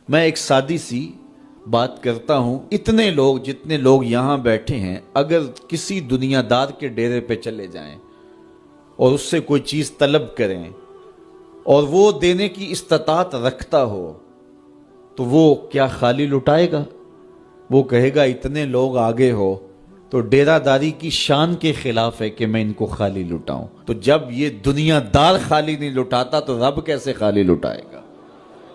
میں ایک سادی سی بات کرتا ہوں، اتنے لوگ جتنے لوگ یہاں بیٹھے ہیں اگر کسی دنیا دار کے ڈیرے پہ چلے جائیں اور اس سے کوئی چیز طلب کریں اور وہ دینے کی استطاعت رکھتا ہو تو وہ کیا خالی لٹائے گا؟ وہ کہے گا اتنے لوگ آگے ہو تو ڈیرہ داری کی شان کے خلاف ہے کہ میں ان کو خالی لٹاؤں۔ تو جب یہ دنیا دار خالی نہیں لٹاتا تو رب کیسے خالی لٹائے گا؟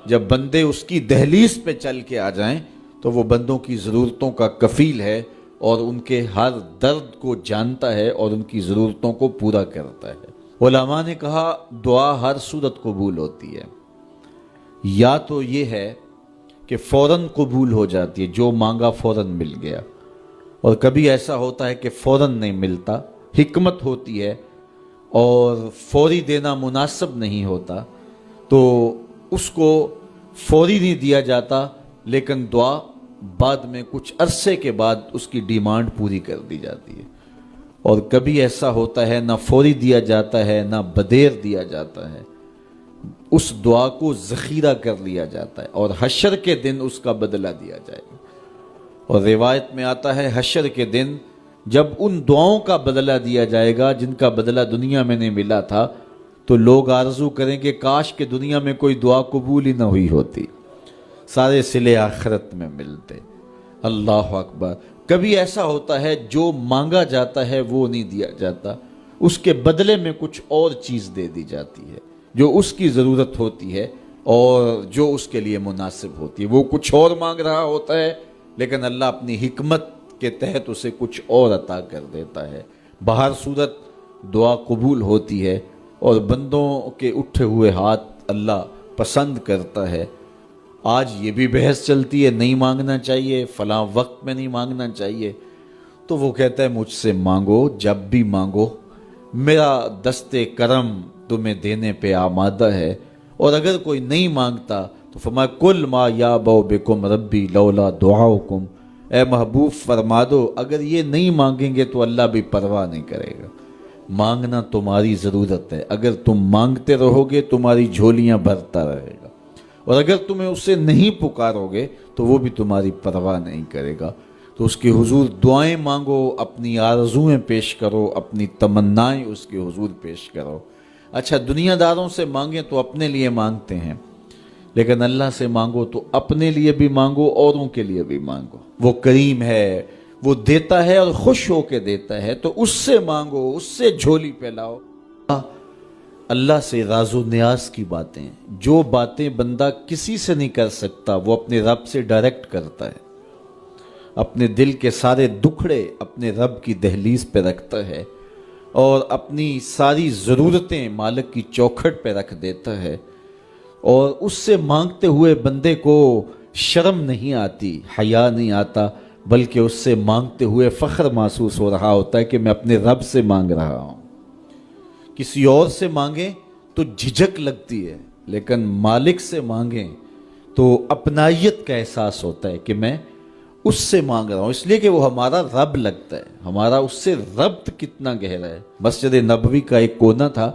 جب بندے اس کی دہلیز پہ چل کے آ جائیں تو وہ بندوں کی ضرورتوں کا کفیل ہے اور ان کے ہر درد کو جانتا ہے اور ان کی ضرورتوں کو پورا کرتا ہے۔ علماء نے کہا دعا ہر صورت قبول ہوتی ہے، یا تو یہ ہے کہ فوراً قبول ہو جاتی ہے، جو مانگا فوراً مل گیا، اور کبھی ایسا ہوتا ہے کہ فوراً نہیں ملتا، حکمت ہوتی ہے اور فوری دینا مناسب نہیں ہوتا تو اس کو فوری نہیں دیا جاتا، لیکن دعا بعد میں کچھ عرصے کے بعد اس کی ڈیمانڈ پوری کر دی جاتی ہے۔ اور کبھی ایسا ہوتا ہے نہ فوری دیا جاتا ہے نہ بدیر دیا جاتا ہے، اس دعا کو ذخیرہ کر لیا جاتا ہے اور حشر کے دن اس کا بدلہ دیا جائے گا۔ اور روایت میں آتا ہے حشر کے دن جب ان دعاؤں کا بدلہ دیا جائے گا جن کا بدلہ دنیا میں نہیں ملا تھا تو لوگ آرزو کریں کہ کاش کہ دنیا میں کوئی دعا قبول ہی نہ ہوئی ہوتی، سارے صلے آخرت میں ملتے۔ اللہ اکبر۔ کبھی ایسا ہوتا ہے جو مانگا جاتا ہے وہ نہیں دیا جاتا، اس کے بدلے میں کچھ اور چیز دے دی جاتی ہے جو اس کی ضرورت ہوتی ہے اور جو اس کے لیے مناسب ہوتی ہے۔ وہ کچھ اور مانگ رہا ہوتا ہے لیکن اللہ اپنی حکمت کے تحت اسے کچھ اور عطا کر دیتا ہے۔ بہر صورت دعا قبول ہوتی ہے اور بندوں کے اٹھے ہوئے ہاتھ اللہ پسند کرتا ہے۔ آج یہ بھی بحث چلتی ہے نہیں مانگنا چاہیے، فلاں وقت میں نہیں مانگنا چاہیے، تو وہ کہتا ہے مجھ سے مانگو جب بھی مانگو، میرا دست کرم تمہیں دینے پہ آمادہ ہے۔ اور اگر کوئی نہیں مانگتا تو فرمایا کل ما یابو بکم ربی لولا دعاؤکم، اے محبوب فرما دو اگر یہ نہیں مانگیں گے تو اللہ بھی پرواہ نہیں کرے گا۔ مانگنا تمہاری ضرورت ہے، اگر تم مانگتے رہو گے تمہاری جھولیاں بھرتا رہے گا، اور اگر تمہیں اسے نہیں پکارو گے تو وہ بھی تمہاری پرواہ نہیں کرے گا۔ تو اس کے حضور دعائیں مانگو، اپنی آرزویں پیش کرو، اپنی تمنائیں اس کے حضور پیش کرو۔ اچھا دنیا داروں سے مانگیں تو اپنے لیے مانگتے ہیں، لیکن اللہ سے مانگو تو اپنے لیے بھی مانگو، اوروں کے لیے بھی مانگو۔ وہ کریم ہے، وہ دیتا ہے اور خوش ہو کے دیتا ہے، تو اس سے مانگو، اس سے جھولی پھیلاؤ۔ اللہ سے راز و نیاز کی باتیں، جو باتیں بندہ کسی سے نہیں کر سکتا وہ اپنے رب سے ڈائریکٹ کرتا ہے، اپنے دل کے سارے دکھڑے اپنے رب کی دہلیز پہ رکھتا ہے اور اپنی ساری ضرورتیں مالک کی چوکھٹ پہ رکھ دیتا ہے، اور اس سے مانگتے ہوئے بندے کو شرم نہیں آتی، حیا نہیں آتا، بلکہ اس سے مانگتے ہوئے فخر محسوس ہو رہا ہوتا ہے کہ میں اپنے رب سے مانگ رہا ہوں۔ کسی اور سے مانگیں تو جھجک لگتی ہے، لیکن مالک سے مانگیں تو اپنائیت کا احساس ہوتا ہے کہ میں اس سے مانگ رہا ہوں، اس لیے کہ وہ ہمارا رب لگتا ہے، ہمارا اس سے ربط کتنا گہرا ہے۔ مسجد نبوی کا ایک کونا تھا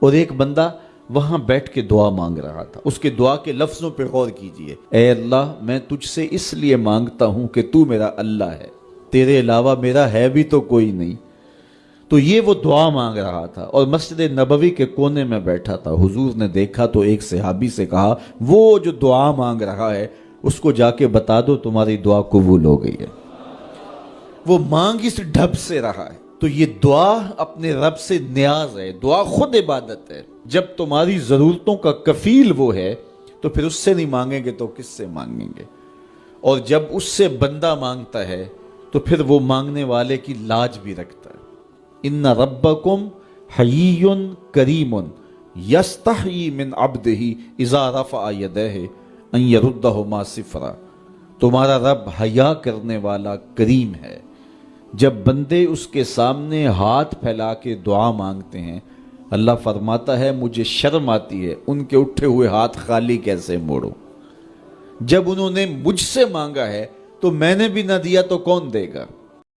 اور ایک بندہ وہاں بیٹھ کے دعا مانگ رہا تھا۔ اس کے دعا کے لفظوں پہ غور کیجئے، اے اللہ میں تجھ سے اس لیے مانگتا ہوں کہ تو میرا اللہ ہے، تیرے علاوہ میرا ہے بھی تو کوئی نہیں۔ تو یہ وہ دعا مانگ رہا تھا اور مسجد نبوی کے کونے میں بیٹھا تھا۔ حضور نے دیکھا تو ایک صحابی سے کہا وہ جو دعا مانگ رہا ہے اس کو جا کے بتا دو تمہاری دعا قبول ہو گئی ہے۔ وہ مانگ اس ڈھب سے رہا ہے۔ تو یہ دعا اپنے رب سے نیاز ہے، دعا خود عبادت ہے۔ جب تمہاری ضرورتوں کا کفیل وہ ہے تو پھر اس سے نہیں مانگیں گے تو کس سے مانگیں گے؟ اور جب اس سے بندہ مانگتا ہے تو پھر وہ مانگنے والے کی لاج بھی رکھتا ہے۔ ان ربکم حیی کریم یستحیی من عبدہ اذا رفع یدیہ ان یردہما صفرا۔ تمہارا رب حیا کرنے والا کریم ہے، جب بندے اس کے سامنے ہاتھ پھیلا کے دعا مانگتے ہیں اللہ فرماتا ہے مجھے شرم آتی ہے ان کے اٹھے ہوئے ہاتھ خالی کیسے موڑوں۔ جب انہوں نے مجھ سے مانگا ہے تو میں نے بھی نہ دیا تو کون دے گا؟